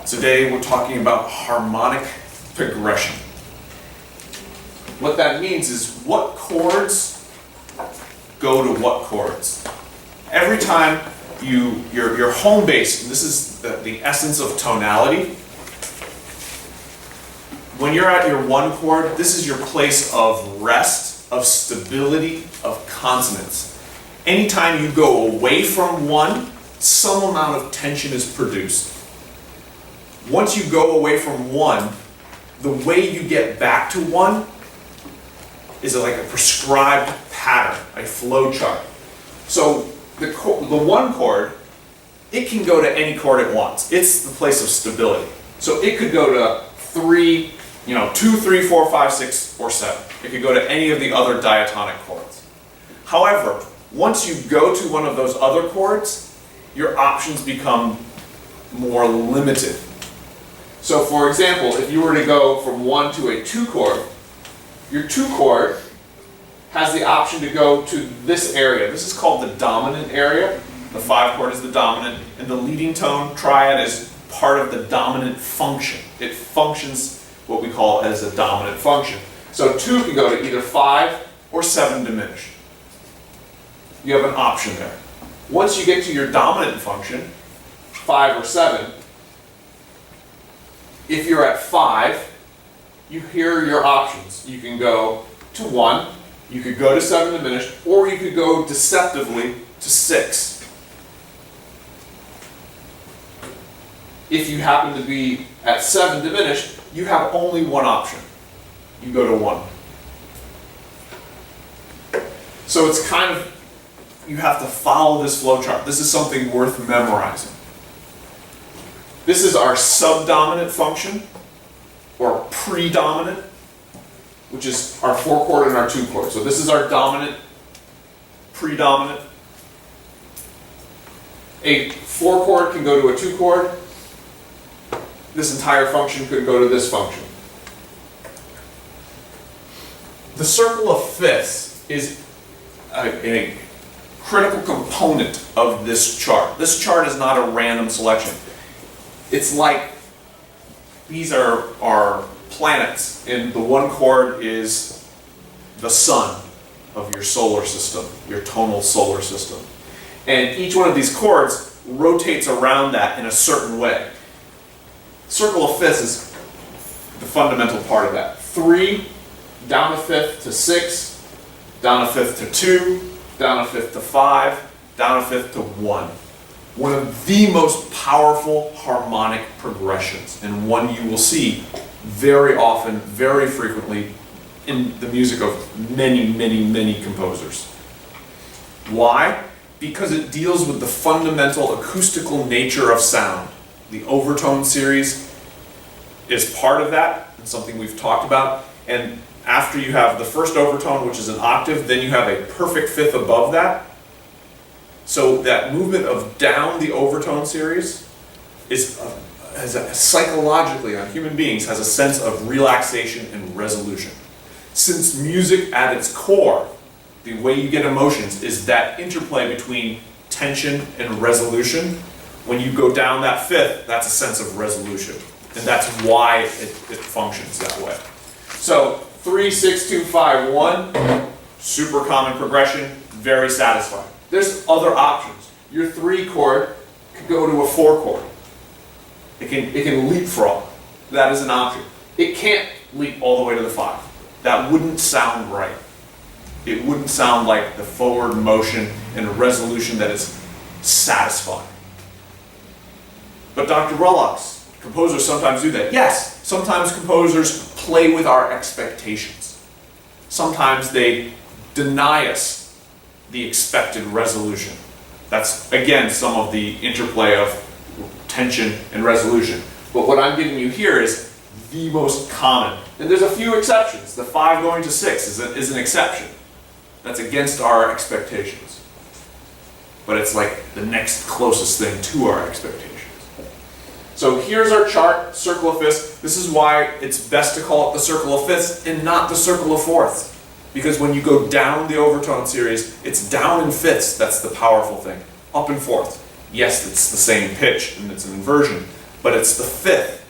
Today we're talking about harmonic progression. What that means is what chords go to what chords. Every time your home base, and this is the essence of tonality, when you're at your one chord, this is your place of rest, of stability, of consonance. Anytime you go away from one, some amount of tension is produced. Once you go away from one, the way you get back to one is like a prescribed pattern, a flow chart. So the one chord, it can go to any chord it wants. It's the place of stability. So it could go to 3, 2, 3, 4, 5, 6, or 7. It could go to any of the other diatonic chords. However, once you go to one of those other chords, your options become more limited. So for example, if you were to go from 1 to a 2 chord, your 2 chord has the option to go to this area. This is called the dominant area. The 5 chord is the dominant, and the leading tone triad is part of the dominant function. It functions what we call as a dominant function. So 2 can go to either 5 or 7 diminished. You have an option there. Once you get to your dominant function, 5 or 7, if you're at 5, here are your options. You can go to 1, you could go to 7 diminished, or you could go deceptively to 6. If you happen to be at 7 diminished, you have only one option. You go to 1. So it's kind of, you have to follow this flow chart. This is something worth memorizing. This is our subdominant function, or predominant, which is our 4 chord and our 2 chord. So this is our dominant, predominant. A 4 chord can go to a 2 chord. This entire function could go to this function. The circle of fifths is a critical component of this chart. This chart is not a random selection. It's like these are planets, and the 1 chord is the sun of your solar system, your tonal solar system. And each one of these chords rotates around that in a certain way. Circle of fifths is the fundamental part of that. 3, down a fifth to 6, down a fifth to 2, down a fifth to 5, down a fifth to 1. One of the most powerful harmonic progressions, and one you will see very often, very frequently in the music of many, many, many composers. Why? Because it deals with the fundamental acoustical nature of sound. The overtone series is part of that, and something we've talked about. And after you have the first overtone, which is an octave, then you have a perfect fifth above that. So that movement of down the overtone series is psychologically on human beings has a sense of relaxation and resolution. Since music at its core, the way you get emotions is that interplay between tension and resolution. When you go down that fifth, that's a sense of resolution. And that's why it functions that way. So 3, 6, 2, 5, 1, super common progression, very satisfying. There's other options. Your 3 chord could go to a 4 chord. It can leapfrog. That is an option. It can't leap all the way to the 5. That wouldn't sound right. It wouldn't sound like the forward motion and resolution that is satisfying. But Dr. Brellochs, composers sometimes do that. Yes, sometimes composers play with our expectations. Sometimes they deny us the expected resolution. That's, again, some of the interplay of tension and resolution. But what I'm giving you here is the most common. And there's a few exceptions. The 5 going to 6 is an exception. That's against our expectations. But it's like the next closest thing to our expectations. So here's our chart, circle of fifths. This is why it's best to call it the circle of fifths and not the circle of fourths. Because when you go down the overtone series, it's down in fifths. That's the powerful thing. Up in fourths. Yes, it's the same pitch and it's an inversion, but it's the fifth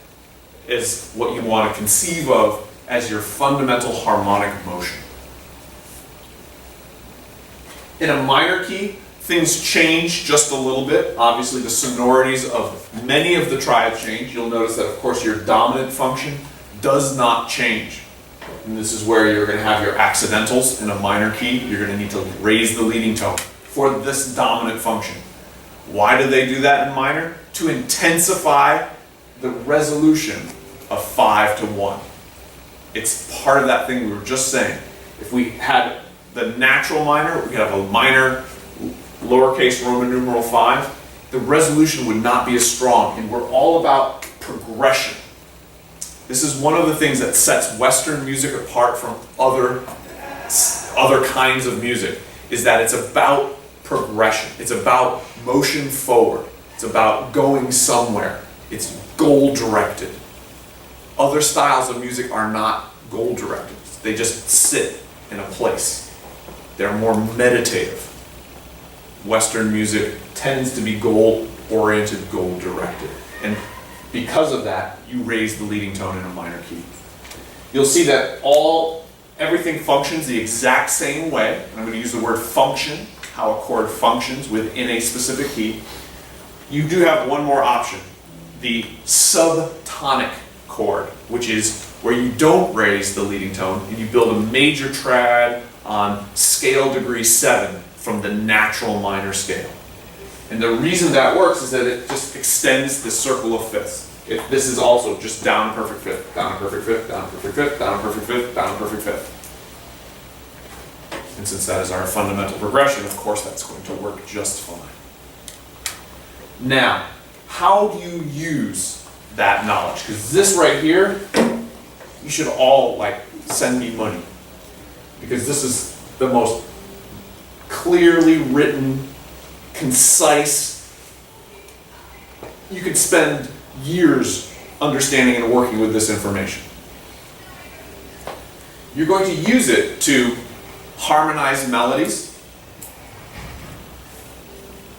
is what you want to conceive of as your fundamental harmonic motion. In a minor key, things change just a little bit. Obviously, the sonorities of many of the triads change. You'll notice that, of course, your dominant function does not change. And this is where you're going to have your accidentals in a minor key. You're going to need to raise the leading tone for this dominant function. Why do they do that in minor? To intensify the resolution of 5 to 1. It's part of that thing we were just saying. If we had the natural minor, we could have a minor lowercase Roman numeral 5, the resolution would not be as strong. And we're all about progression. This is one of the things that sets Western music apart from other kinds of music, is that it's about progression. It's about motion forward. It's about going somewhere. It's goal-directed. Other styles of music are not goal-directed. They just sit in a place. They're more meditative. Western music tends to be goal-oriented, goal-directed. And because of that, you raise the leading tone in a minor key. You'll see that everything functions the exact same way. And I'm going to use the word function, how a chord functions within a specific key. You do have one more option, the subtonic chord, which is where you don't raise the leading tone and you build a major triad on scale degree 7 from the natural minor scale. And the reason that works is that it just extends the circle of fifths. This is also just down a perfect fifth, down a perfect fifth, down a perfect fifth, down a perfect fifth, down a perfect fifth. And since that is our fundamental progression, of course that's going to work just fine. Now, how do you use that knowledge? Because this right here, you should all send me money. Because this is the most clearly written, concise. You could spend years understanding and working with this information. You're going to use it to harmonize melodies,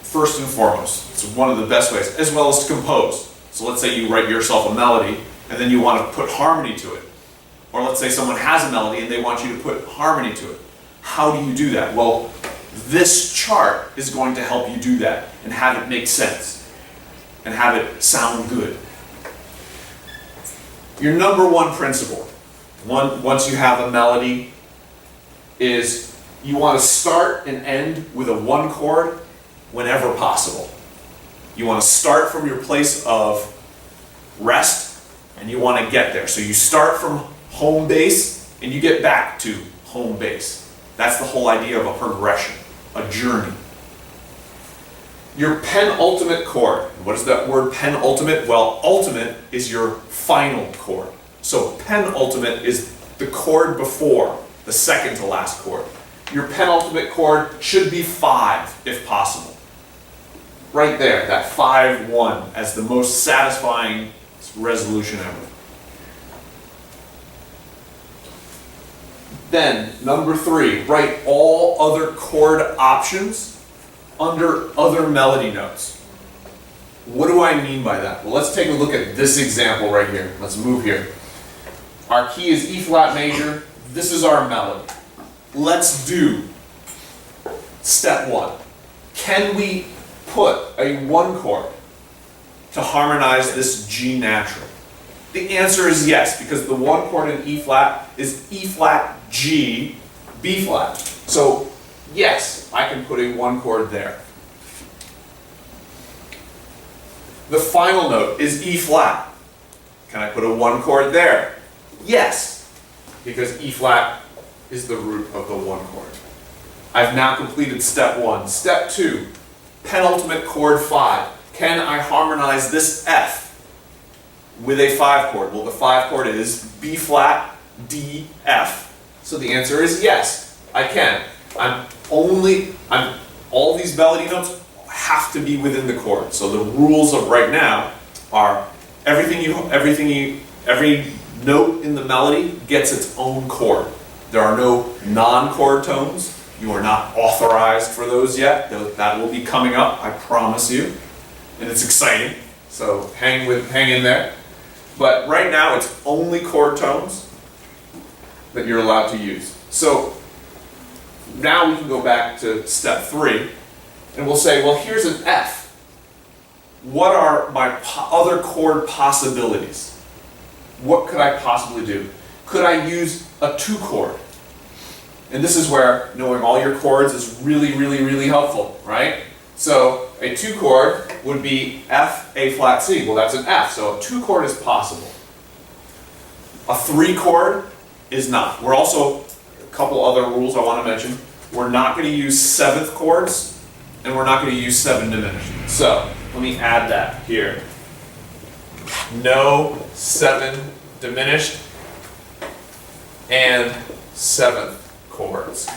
first and foremost. It's one of the best ways, as well as to compose. So let's say you write yourself a melody, and then you want to put harmony to it. Or let's say someone has a melody, and they want you to put harmony to it. How do you do that? Well, this chart is going to help you do that, and have it make sense, and have it sound good. Your number one principle, once you have a melody, is you want to start and end with a 1 chord whenever possible. You want to start from your place of rest, and you want to get there. So you start from home base, and you get back to home base. That's the whole idea of a progression, a journey. Your penultimate chord. What is that word penultimate? Well, ultimate is your final chord. So penultimate is the chord before the second to last chord. Your penultimate chord should be 5 if possible. Right there, that 5-1 as the most satisfying resolution ever. Then, number 3, write all other chord options under other melody notes. What do I mean by that? Well, let's take a look at this example right here. Let's move here. Our key is E flat major. This is our melody. Let's do step 1. Can we put a 1 chord to harmonize this G natural? The answer is yes, because the 1 chord in E flat is E flat, G, B flat. So yes, I can put a 1 chord there. The final note is E flat. Can I put a 1 chord there? Yes, because E flat is the root of the 1 chord. I've now completed step 1. Step 2, penultimate chord 5. Can I harmonize this F with a 5 chord? Well, the 5 chord is B flat, D, F. So the answer is yes, I can. All these melody notes have to be within the chord. So the rules of right now are every note in the melody gets its own chord. There are no non-chord tones. You are not authorized for those yet. That will be coming up, I promise you. And it's exciting. So hang in there. But right now it's only chord tones that you're allowed to use. So now we can go back to step 3 and we'll say, well, here's an F. What are my other chord possibilities? What could I possibly do? Could I use a 2-chord? And this is where knowing all your chords is really, really, really helpful, right? So a 2-chord would be F, A flat, C. Well, that's an F, so a 2-chord is possible. A 3-chord is not. We're also, a couple other rules I want to mention. We're not going to use 7th chords, and we're not going to use 7 diminished. So let me add that here. No 7 diminished and 7th chords.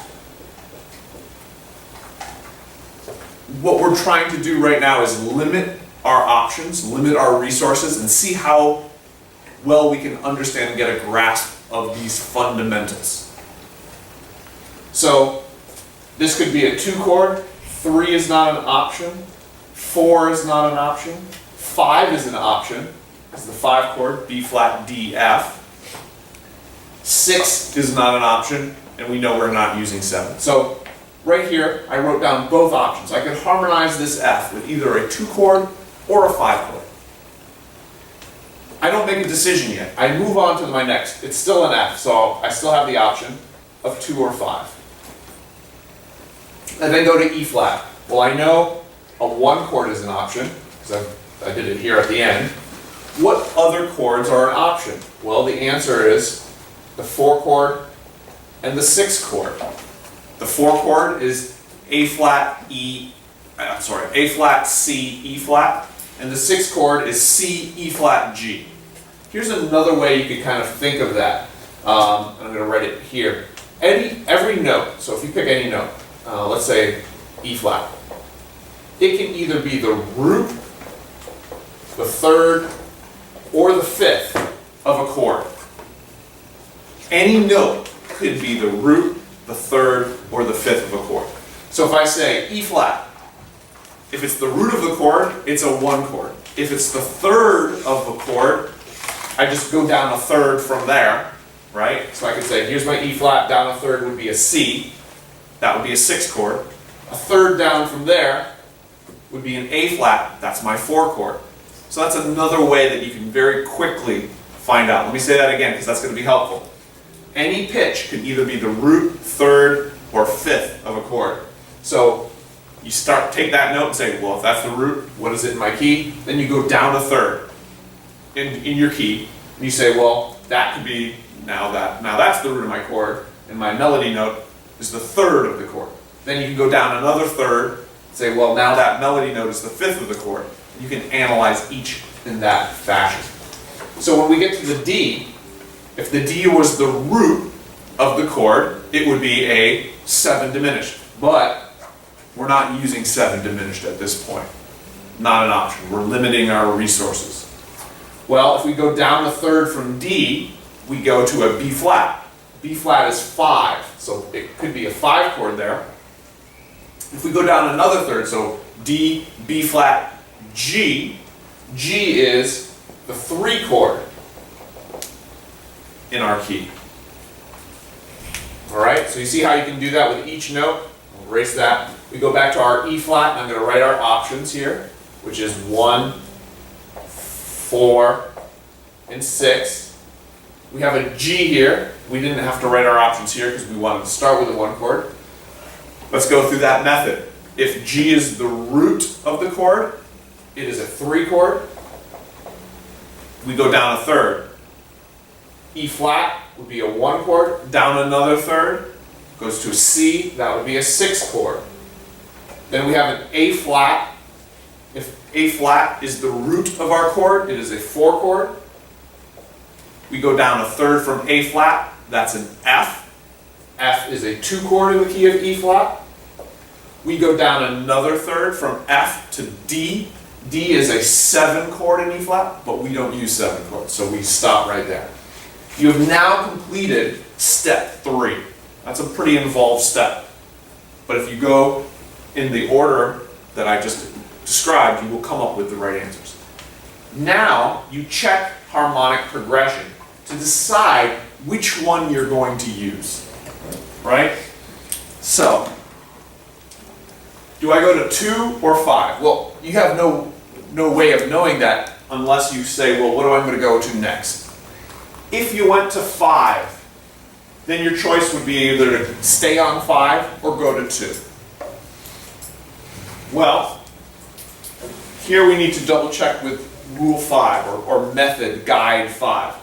What we're trying to do right now is limit our options, limit our resources, and see how well we can understand and get a grasp of these fundamentals. So this could be a 2-chord, 3 is not an option, 4 is not an option, 5 is an option, it's the 5-chord, B flat, D, F. 6 is not an option, and we know we're not using 7. So right here, I wrote down both options. I could harmonize this F with either a 2-chord or a 5-chord. I don't make a decision yet. I move on to my next. It's still an F, so I still have the option of 2 or 5. And then go to E flat. Well, I know a 1-chord is an option, because I did it here at the end. What other chords are an option? Well, the answer is the 4-chord and the 6-chord. The 4-chord is A flat, A flat, C, E flat, and the 6-chord is C, E flat, G. Here's another way you could kind of think of that. I'm going to write it here. Every note, so if you pick any note, let's say E flat, it can either be the root, the 3rd, or the 5th of a chord. Any note could be the root, the 3rd, or the 5th of a chord. So if I say E flat, if it's the root of the chord, it's a 1-chord. If it's the 3rd of a chord, I just go down a 3rd from there, right? So I could say, here's my E flat, down a 3rd would be a C. That would be a 6-chord. A 3rd down from there would be an A flat, that's my 4-chord. So that's another way that you can very quickly find out. Let me say that again, because that's going to be helpful. Any pitch could either be the root, 3rd, or 5th of a chord. So you take that note and say, well, if that's the root, what is it in my key? Then you go down a 3rd in your key, and you say, well, that could be, now that's the root of my chord, and my melody note is the 3rd of the chord. Then you can go down another 3rd, and say, well, now that melody note is the 5th of the chord. You can analyze each in that fashion. So when we get to the D, if the D was the root of the chord, it would be a 7 diminished. But we're not using 7 diminished at this point. Not an option. We're limiting our resources. Well, if we go down the 3rd from D, we go to a B flat. B flat is 5, so it could be a 5-chord there. If we go down another 3rd, so D, B flat, G, G is the 3-chord in our key. Alright, so you see how you can do that with each note? We'll erase that. We go back to our E flat, and I'm going to write our options here, which is 1, 4, and 6. We have a G here. We didn't have to write our options here because we wanted to start with a 1-chord. Let's go through that method. If G is the root of the chord, it is a 3-chord. We go down a 3rd. E flat would be a 1-chord. Down another 3rd. Goes to a C. That would be a 6-chord. Then we have an A flat. If A flat is the root of our chord, it is a 4-chord. We go down a 3rd from A flat. That's an F. F is a 2-chord in the key of E flat. We go down another 3rd from F to D. D is a 7-chord in E flat, but we don't use 7 chords, so we stop right there. You have now completed step 3. That's a pretty involved step. But if you go in the order that I just described, you will come up with the right answers. Now you check harmonic progression to decide which one you're going to use, right? So, do I go to 2 or 5? Well, you have no way of knowing that unless you say, well, what am I going to go to next? If you went to 5, then your choice would be either to stay on 5 or go to 2. Well, here we need to double check with rule 5 or method guide 5.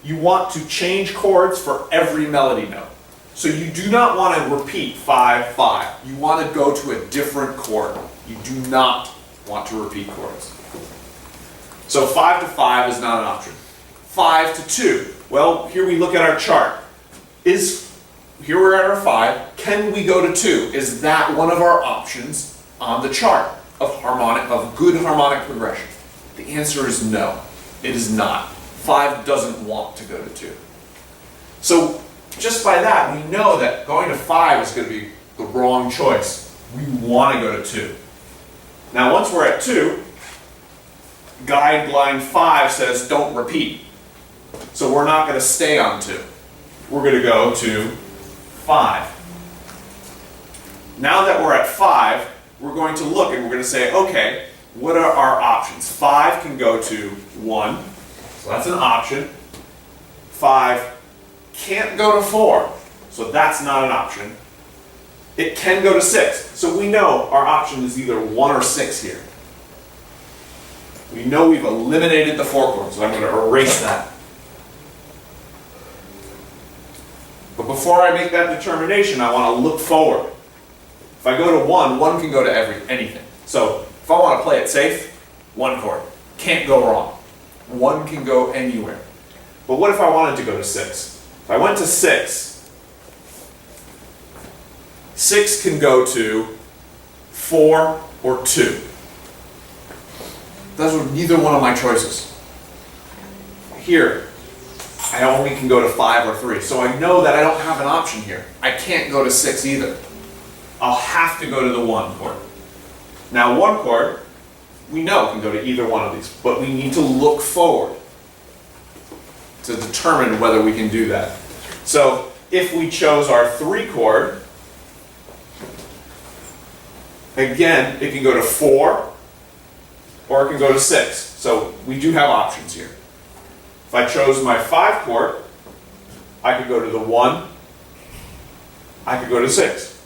You want to change chords for every melody note. So you do not want to repeat 5, 5. You want to go to a different chord. You do not want to repeat chords. So 5 to 5 is not an option. 5 to 2. Well, here we look at our chart. Here we're at our 5. Can we go to 2? Is that one of our options on the chart of good harmonic progression? The answer is no. It is not. 5 doesn't want to go to 2. So just by that, we know that going to 5 is going to be the wrong choice. We want to go to 2. Now once we're at 2, guideline 5 says don't repeat. So we're not going to stay on 2. We're going to go to 5. Now that we're at 5, we're going to look and we're going to say, okay, what are our options? 5 can go to 1, so that's an option. 5 can't go to 4, so that's not an option. It can go to 6, so we know our option is either 1 or 6 here. We know we've eliminated the 4 chord, so I'm going to erase that. But before I make that determination, I want to look forward. If I go to 1, 1 can go to anything. So if I want to play it safe, 1 chord. Can't go wrong. 1 can go anywhere. But what if I wanted to go to 6? If I went to 6, 6 can go to 4 or 2. Those are neither one of my choices. Here, I only can go to 5 or 3. So I know that I don't have an option here. I can't go to 6 either. I'll have to go to the 1 chord. Now 1 chord, we know can go to either one of these, but we need to look forward to determine whether we can do that. So if we chose our 3 chord, again, it can go to 4 or it can go to 6. So we do have options here. If I chose my 5 chord, I could go to the 1, I could go to 6.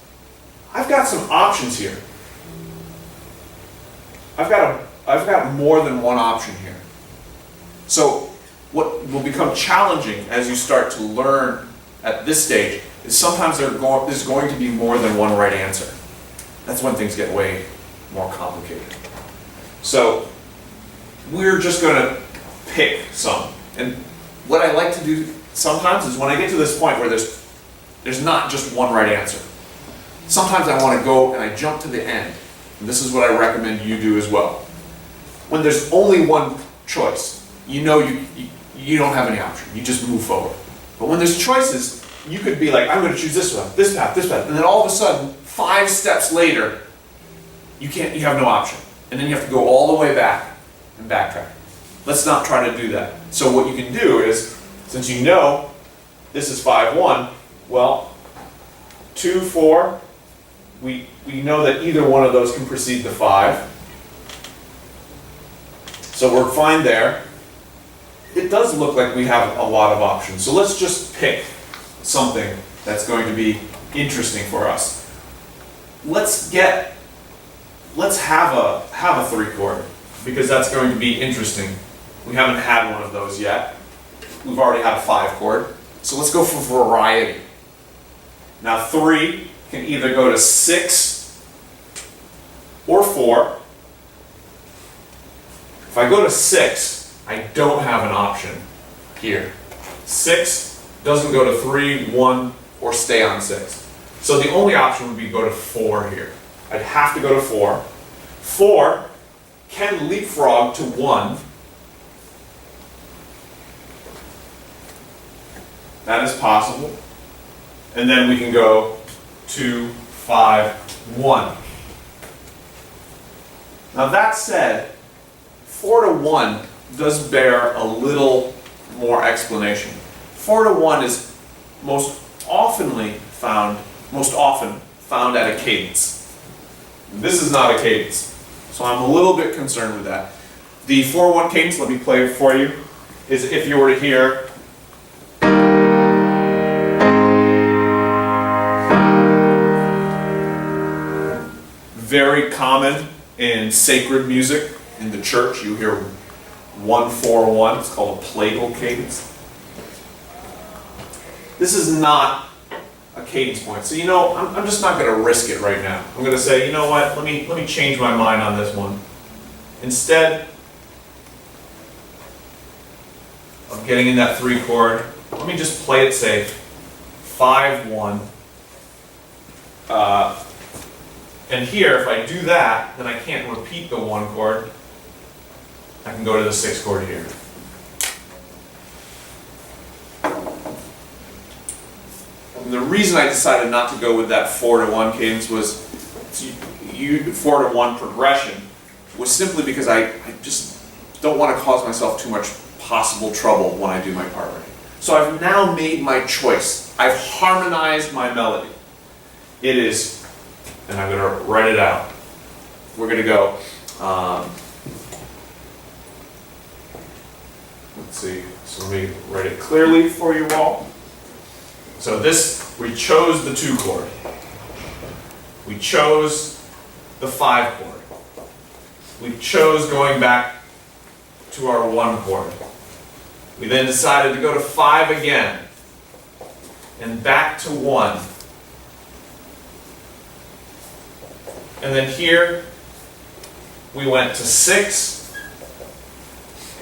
I've got some options here. I've got more than one option here. So what will become challenging as you start to learn at this stage is sometimes there's going to be more than one right answer. That's when things get way more complicated. So we're just going to pick some. And what I like to do sometimes is when I get to this point where there's not just one right answer. Sometimes I want to go and I jump to the end. And this is what I recommend you do as well. When there's only one choice, you know you don't have any option. You just move forward. But when there's choices, you could be like, I'm going to choose this one, this path, and then all of a sudden, 5 steps later, you have no option. And then you have to go all the way back and backtrack. Let's not try to do that. So what you can do is, since you know this is 5-1, well, 2-4, we know that either one of those can precede the 5. So we're fine there. It does look like we have a lot of options. So let's just pick something that's going to be interesting for us. Let's have a 3 chord because that's going to be interesting. We haven't had one of those yet. We've already had a 5 chord. So let's go for variety. Now 3 can either go to 6 or 4. If I go to 6, I don't have an option here. 6 doesn't go to 3, 1, or stay on 6. So the only option would be go to 4 here. I'd have to go to 4. 4 can leapfrog to 1. That is possible. And then we can go 2, 5, 1. Now that said, 4 to 1 does bear a little more explanation. 4/1 is most often found at a cadence. This is not a cadence, so I'm a little bit concerned with that. The 4/1 cadence, let me play it for you, is if you were to hear very common in sacred music in the church. You hear 1/4/1. It's called a plagal cadence. This is not a cadence point. So I'm just not going to risk it right now. I'm going to say, you know what? Let me change my mind on this one. Instead of getting in that 3 chord, let me just play it safe. 5/1. And here, if I do that, then I can't repeat the 1 chord. I can go to the 6 chord here. And the reason I decided not to go with that 4/1 cadence was 4/1 progression was simply because I just don't want to cause myself too much possible trouble when I do my part writing. So I've now made my choice. I've harmonized my melody. It is, and I'm going to write it out. We're going to go, let's see, so let me write it clearly for you all. So this, we chose the 2 chord. We chose the 5 chord. We chose going back to our 1 chord. We then decided to go to 5 again, and back to 1. And then here, we went to 6.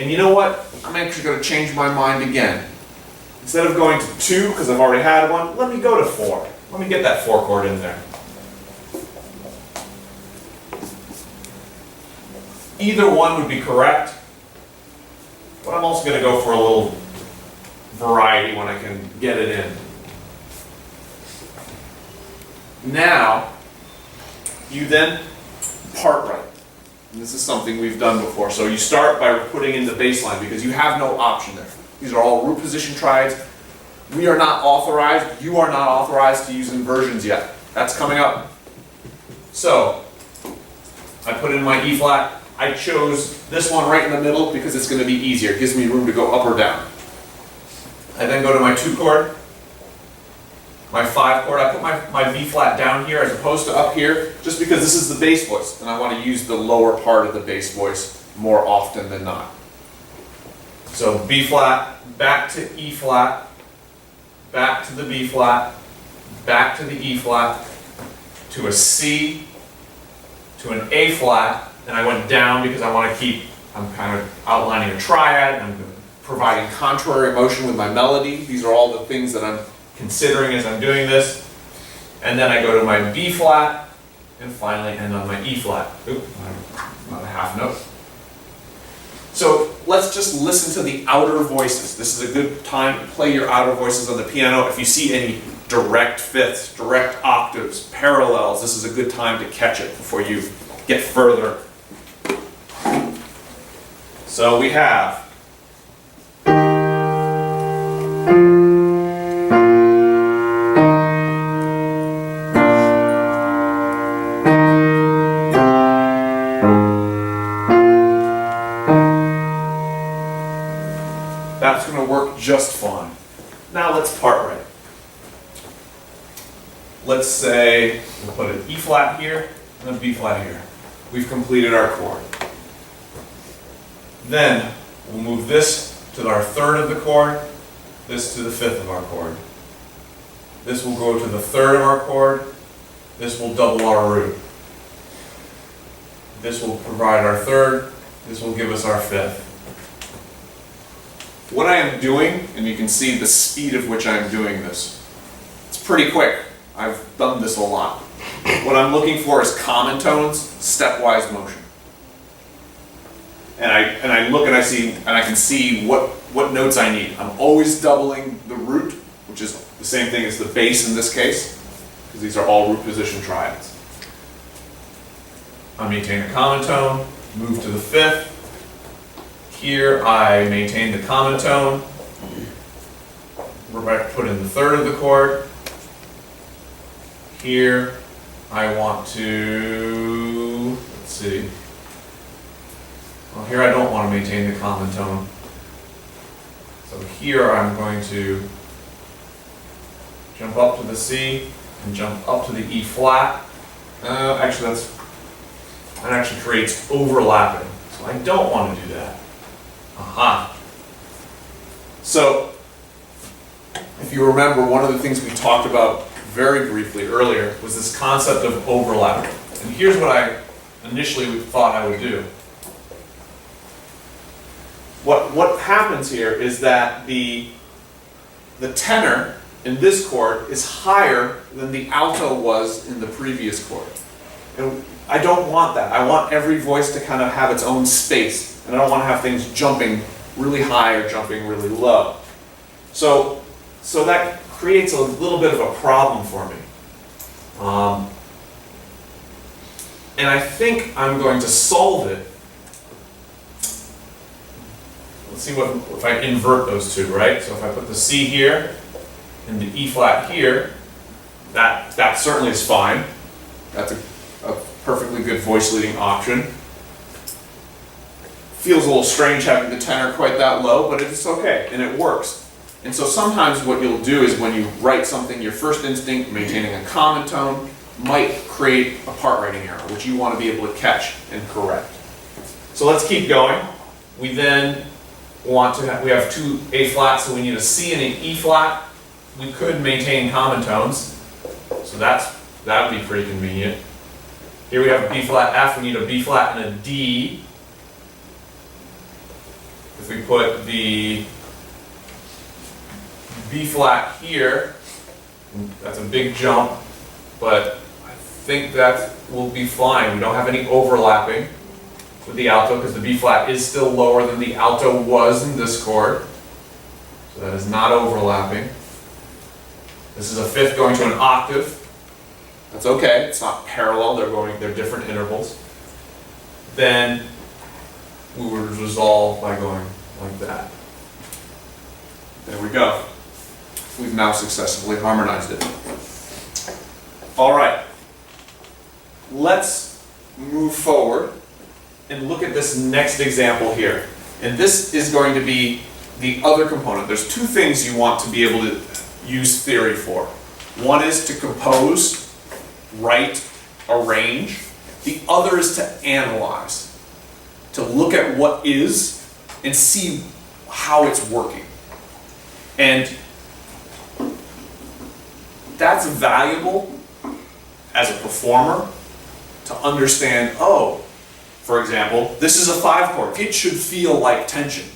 And you know what? I'm actually going to change my mind again. Instead of going to 2, because I've already had 1, let me go to 4. Let me get that 4 chord in there. Either one would be correct, but I'm also going to go for a little variety when I can get it in. Now, you then part write. And this is something we've done before. So you start by putting in the bass line because you have no option there. These are all root position triads. We are not authorized, you are not authorized to use inversions yet. That's coming up. So, I put in my E flat. I chose this one right in the middle because it's going to be easier. It gives me room to go up or down. I then go to my 2 chord, my 5 chord. I put my B flat down here as opposed to up here just because this is the bass voice and I want to use the lower part of the bass voice more often than not. So B flat, back to E flat, back to the B flat, back to the E flat, to a C, to an A flat, and I went down because I want to keep, I'm kind of outlining a triad, I'm providing contrary motion with my melody. These are all the things that I'm considering as I'm doing this. And then I go to my B flat, and finally end on my E flat. Oop, not a half note. So let's just listen to the outer voices. This is a good time to play your outer voices on the piano. If you see any direct fifths, direct octaves, parallels, this is a good time to catch it before you get further. So we have that's going to work just fine. Now let's part write. Let's say we'll put an E flat here and a B flat here. We've completed our chord. Then we'll move this to our 3rd of the chord, this to the 5th of our chord. This will go to the 3rd of our chord, this will double our root. This will provide our 3rd, this will give us our 5th. What I am doing, and you can see the speed of which I am doing this, it's pretty quick. I've done this a lot. What I'm looking for is common tones, stepwise motion. And I look and I see and I can see what notes I need. I'm always doubling the root, which is the same thing as the bass in this case, because these are all root position triads. I maintain a common tone, move to the 5th, Here I maintain the common tone. We're about to put in the third of the chord. Here I want to, let's see. Well, here I don't want to maintain the common tone. So here I'm going to jump up to the C and jump up to the E flat. Actually, that actually creates overlapping. So I don't want to do that. Aha. So, if you remember, one of the things we talked about very briefly earlier was this concept of overlapping. And here's what I initially thought I would do. What happens here is that the tenor in this chord is higher than the alto was in the previous chord. And I don't want that. I want every voice to kind of have its own space. And I don't want to have things jumping really high or jumping really low. So that creates a little bit of a problem for me. And I think I'm going to solve it. Let's see what if I invert those two, right? So if I put the C here and the E flat here, that certainly is fine. That's a perfectly good voice leading option. Feels a little strange having the tenor quite that low, but it's okay, and it works. And so sometimes what you'll do is when you write something, your first instinct, maintaining a common tone, might create a part writing error, which you want to be able to catch and correct. So let's keep going. We then want to we have two A flats, so we need a C and an E flat. We could maintain common tones, so that would be pretty convenient. Here we have a B flat F, we need a B flat and a D. If we put the B flat here, that's a big jump, but I think that will be fine. We don't have any overlapping with the alto because the B flat is still lower than the alto was in this chord. So that is not overlapping. This is a fifth going to an octave. That's okay, it's not parallel, they're different intervals. Then we would resolve by going like that. There we go. We've now successfully harmonized it. All right, let's move forward and look at this next example here. And this is going to be the other component. There's two things you want to be able to use theory for. One is to compose, write, arrange. The other is to analyze, to look at what is and see how it's working. And that's valuable as a performer to understand, oh, for example, this is a 5 chord. It should feel like tension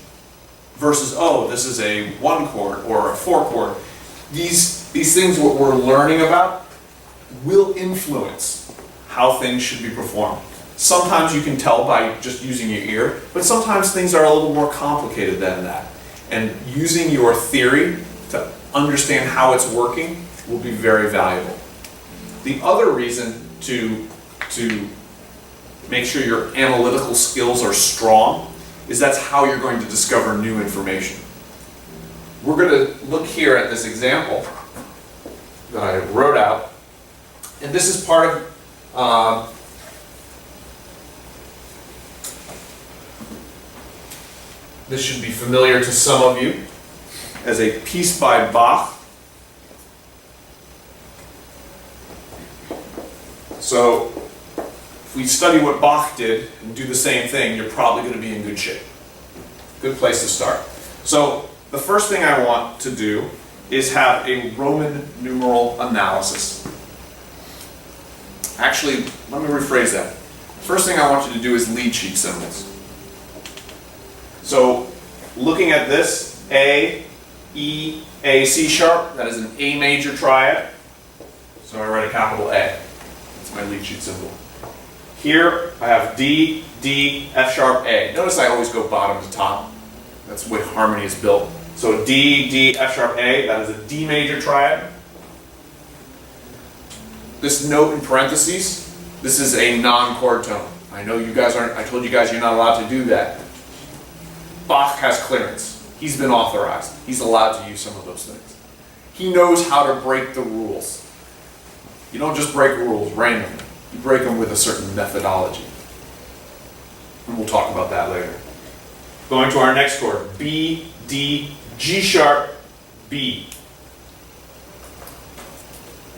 versus, oh, this is a 1 chord or a 4 chord. These things what we're learning about will influence how things should be performed. Sometimes you can tell by just using your ear, but sometimes things are a little more complicated than that. And using your theory to understand how it's working will be very valuable. The other reason to make sure your analytical skills are strong is that's how you're going to discover new information. We're going to look here at this example that I wrote out, and this is part of this should be familiar to some of you as a piece by Bach. So if we study what Bach did and do the same thing, you're probably going to be in good shape. Good place to start. So the first thing I want to do is have a Roman numeral analysis. Actually, let me rephrase that. First thing I want you to do is lead sheet symbols. So looking at this, A, E, A, C sharp, that is an A major triad. So I write a capital A. That's my lead sheet symbol. Here I have D, D, F sharp, A. Notice I always go bottom to top. That's the way harmony is built. So D, D, F sharp, A, that is a D major triad. This note in parentheses, this is a non-chord tone. I know you guys aren't, I told you guys you're not allowed to do that. Bach has clearance. He's been authorized. He's allowed to use some of those things. He knows how to break the rules. You don't just break rules randomly. You break them with a certain methodology. And we'll talk about that later. Going to our next chord, B, D, G sharp, B.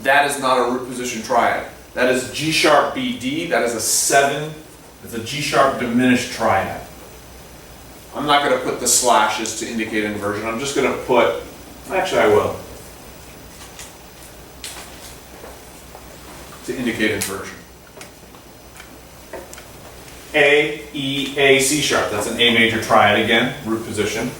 That is not a root position triad. That is G sharp, B, D. That is a 7. It's a G sharp diminished triad. I'm not going to put the slashes to indicate inversion. I'm just going to put, actually I will, to indicate inversion. A, E, A, C sharp. That's an A major triad again, root position.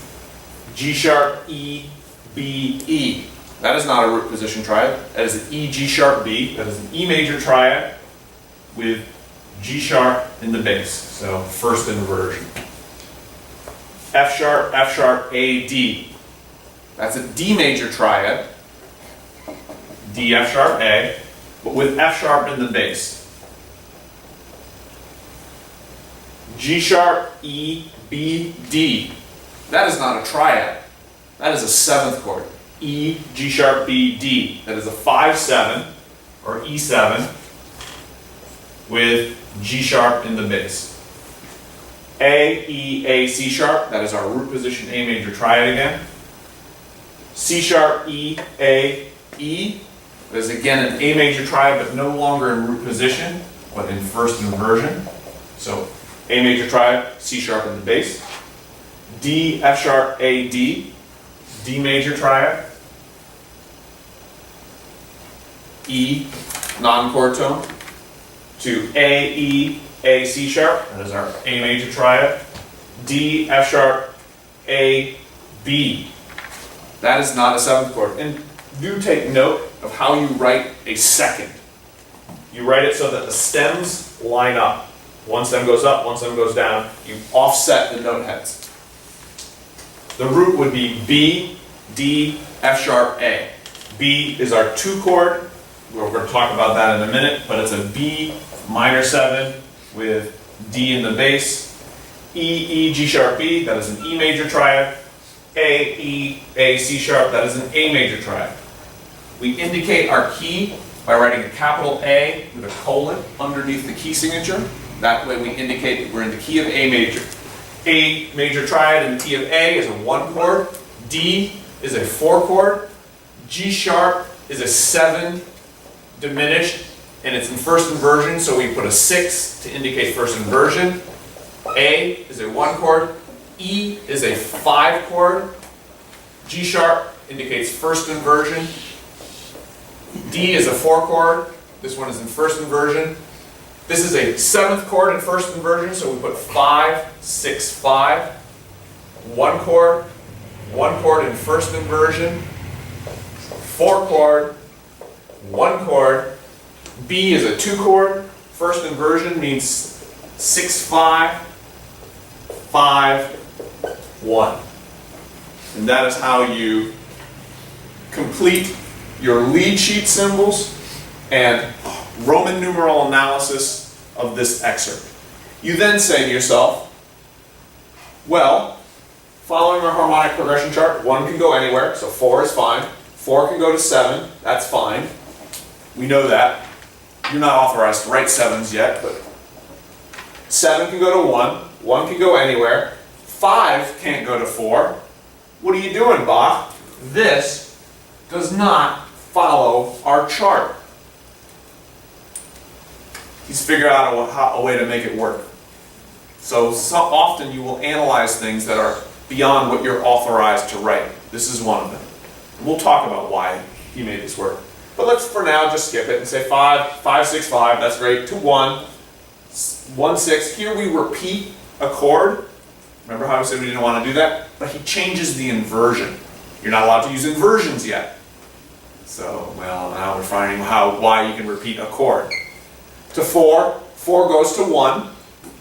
G sharp, E, B, E. That is not a root position triad. That is an E, G sharp, B. That is an E major triad with G sharp in the bass. So first inversion. F sharp, A, D. That's a D major triad. D, F sharp, A, but with F sharp in the bass. G sharp, E, B, D. That is not a triad. That is a 7th chord. E, G sharp, B, D. That is a 5-7 or E7 with G sharp in the bass. A, E, A, C sharp. That is our root position A major triad again. C sharp, E, A, E. That is again an A major triad, but no longer in root position, but in first inversion. So A major triad, C sharp in the bass. D, F sharp, A, D. D major triad. E, non-chord tone. To A, E, A, C sharp. That is our A major triad. D, F sharp, A, B. That is not a 7th chord. And do take note of how you write a second. You write it so that the stems line up. One stem goes up, one stem goes down. You offset the note heads. The root would be B, D, F sharp, A. B is our 2 chord. We're going to talk about that in a minute, but it's a B minor 7 with D in the bass. E, E, G sharp, B, that is an E major triad. A, E, A, C sharp, that is an A major triad. We indicate our key by writing a capital A with a colon underneath the key signature. That way we indicate that we're in the key of A major. A major triad in the key of A is a 1 chord. D is a 4 chord. G sharp is a 7 diminished, and it's in first inversion, so we put a 6 to indicate first inversion. A is a 1 chord. E is a 5 chord. G sharp indicates first inversion. D is a 4 chord. This one is in first inversion. This is a 7th chord in first inversion, so we put 5, 6, 5. 1 chord in first inversion. 4 chord, 1 chord. B is a 2 chord. First inversion means 6, 5, 5, 1. And that is how you complete your lead sheet symbols and Roman numeral analysis of this excerpt. You then say to yourself, well, following our harmonic progression chart, 1 can go anywhere, so 4 is fine. 4 can go to 7, that's fine. We know that. You're not authorized to write 7s yet, but 7 can go to 1. 1 can go anywhere. 5 can't go to 4. What are you doing, Bach? This does not follow our chart. He's figured out a way to make it work. So often you will analyze things that are beyond what you're authorized to write. This is one of them. We'll talk about why he made this work. But let's for now just skip it and say 5, 5, 6, 5, that's great, to 1, 1, 6. Here we repeat a chord. Remember how I said we didn't want to do that? But he changes the inversion. You're not allowed to use inversions yet. So, well, now we're finding why you can repeat a chord. To 4, 4 goes to 1,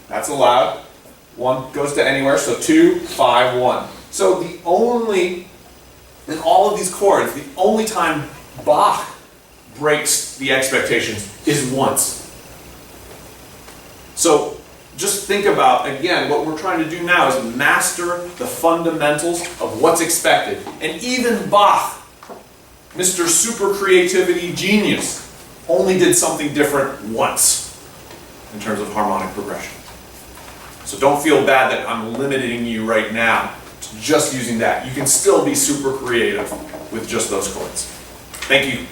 that's allowed. 1 goes to anywhere, so 2, 5, 1. So the only, in all of these chords, the only time Bach breaks the expectations is once. So just think about, again, what we're trying to do now is master the fundamentals of what's expected. And even Bach, Mr. Super Creativity Genius, only did something different once in terms of harmonic progression. So don't feel bad that I'm limiting you right now to just using that. You can still be super creative with just those chords. Thank you.